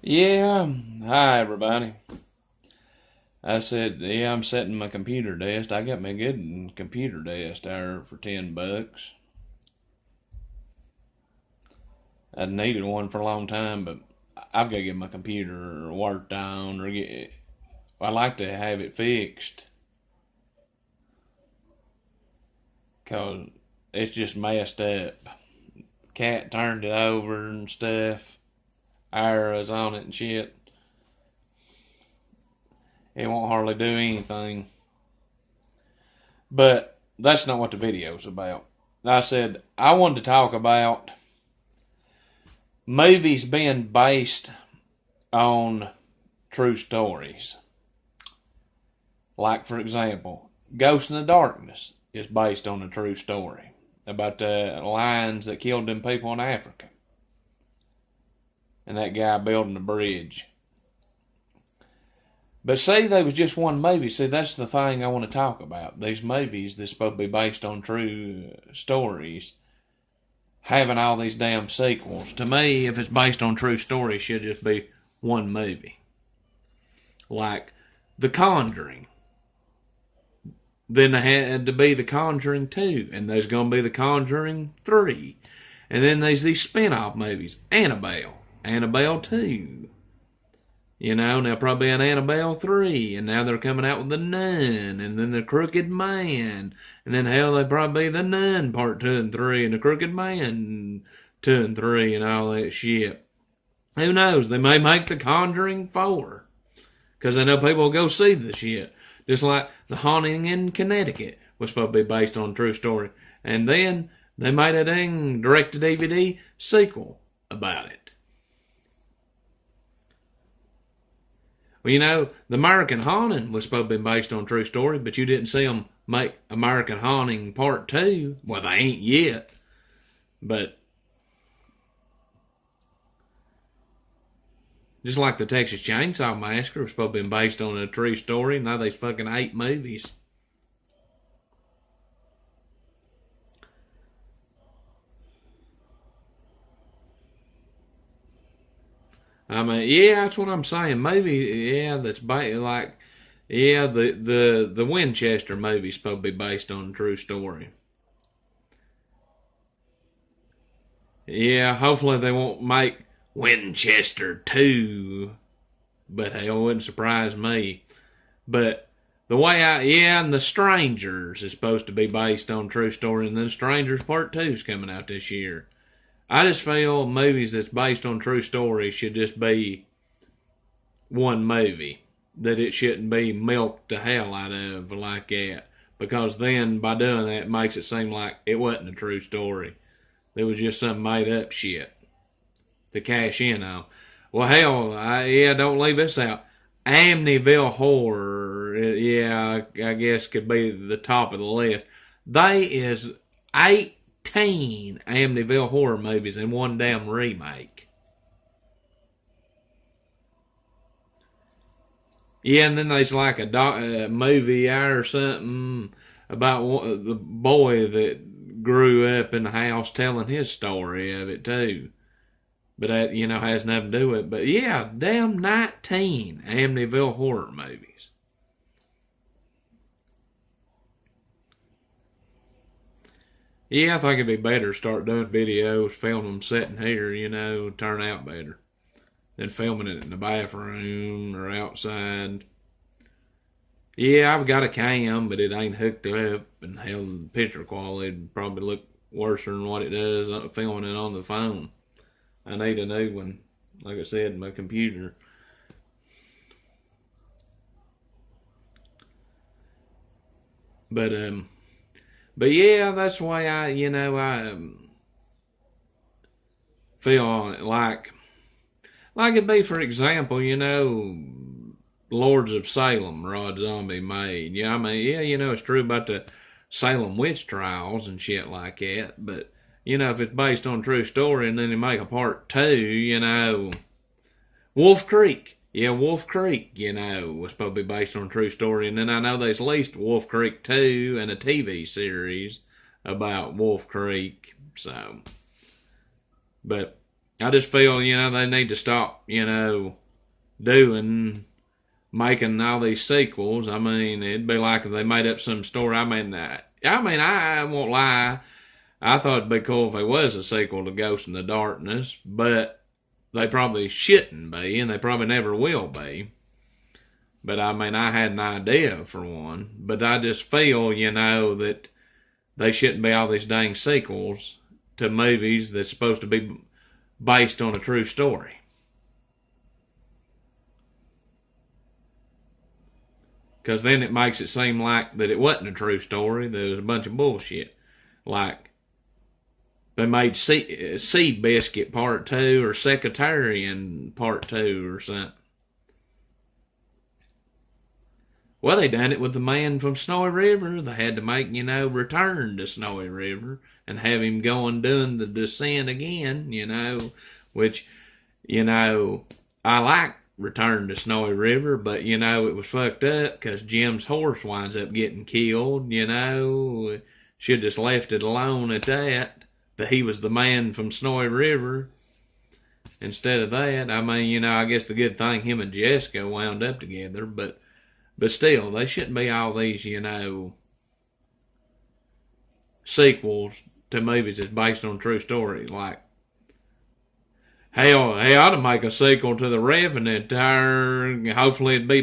Yeah, hi everybody. I said, yeah, I'm setting my computer desk. I got my good computer desk there for $10. I'd needed one for a long time, but I've got to get my computer worked on or get. I like to have it fixed because it's just messed up. Cat turned it over and stuff. Arrows on it and shit. It won't hardly do anything. But that's not what the video's about. I said I wanted to talk about movies being based on true stories. Like, for example, Ghost in the Darkness is based on a true story about the lions that killed them people in Africa and that guy building the bridge. But see, there was just one movie. See, that's the thing I want to talk about. These movies that's supposed to be based on true stories having all these damn sequels. To me, if it's based on true stories, it should just be one movie. Like The Conjuring. Then there had to be The Conjuring 2, and there's going to be The Conjuring 3. And then there's these spin-off movies. Annabelle 2. You know, and there'll probably be an Annabelle 3, and now they're coming out with The Nun, and then The Crooked Man, and then hell, they'll probably be The Nun Part 2 and 3, and The Crooked Man 2 and 3, and all that shit. Who knows? They may make The Conjuring 4, because I know people will go see the shit. Just like The Haunting in Connecticut was supposed to be based on a true story. And then they made a dang direct-to-DVD sequel about it. Well, you know, The American Haunting was supposed to be based on a true story, but you didn't see them make American Haunting Part 2. Well, they ain't yet. But just like the Texas Chainsaw Massacre was supposed to be based on a true story, now there's fucking 8 movies. I mean, yeah, that's what I'm saying. Movie, yeah, that's like, yeah, the Winchester movie's supposed to be based on a true story. Yeah, hopefully they won't make Winchester 2, but hell, it wouldn't surprise me. But and The Strangers is supposed to be based on true story, and then Strangers Part 2 is coming out this year. I just feel movies that's based on true stories should just be one movie. That it shouldn't be milked the hell out of like that. Because then, by doing that, it makes it seem like it wasn't a true story. It was just some made up shit to cash in on. Well, hell, don't leave this out. Amityville Horror, yeah, I guess could be the top of the list. They is 18 Amityville Horror movies in one damn remake. Yeah, and then there's like a movie or something about the boy that grew up in the house telling his story of it too. But that, has nothing to do with it. But yeah, damn 19 Amityville Horror movies. Yeah, I think it'd be better to start doing videos, film them sitting here, turn out better than filming it in the bathroom or outside. Yeah, I've got a cam, but it ain't hooked up, and hell, the picture quality would probably look worse than what it does filming it on the phone. I need a new one, like I said, my computer. But yeah, that's why I feel like it'd be, for example, Lords of Salem, Rob Zombie made. Yeah, I mean, yeah, it's true about the Salem witch trials and shit like that, but if it's based on a true story and then they make a part 2, Wolf Creek. Yeah, Wolf Creek, was supposed to be based on a true story. And then I know there's at least Wolf Creek 2 and a TV series about Wolf Creek. So, but I just feel, they need to stop, making all these sequels. I mean, it'd be like if they made up some story. I won't lie. I thought it'd be cool if there was a sequel to Ghost in the Darkness, but they probably shouldn't be, and they probably never will be. But I mean, I had an idea for one. But I just feel, that they shouldn't be all these dang sequels to movies that's supposed to be based on a true story. Because then it makes it seem like that it wasn't a true story. There was a bunch of bullshit. Like, they made Seabiscuit Part 2 or Secretarian Part 2 or something. Well, they done it with the man from Snowy River. They had to make, return to Snowy River and have him go and doing the descent again, which, I like Return to Snowy River, but, it was fucked up because Jim's horse winds up getting killed, Should just left it alone at that he was the man from Snowy River. Instead of that, I mean, I guess the good thing him and Jessica wound up together, but still, they shouldn't be all these, sequels to movies that's based on true stories. Like, hell, they ought to make a sequel to The Revenant. Hopefully it'd be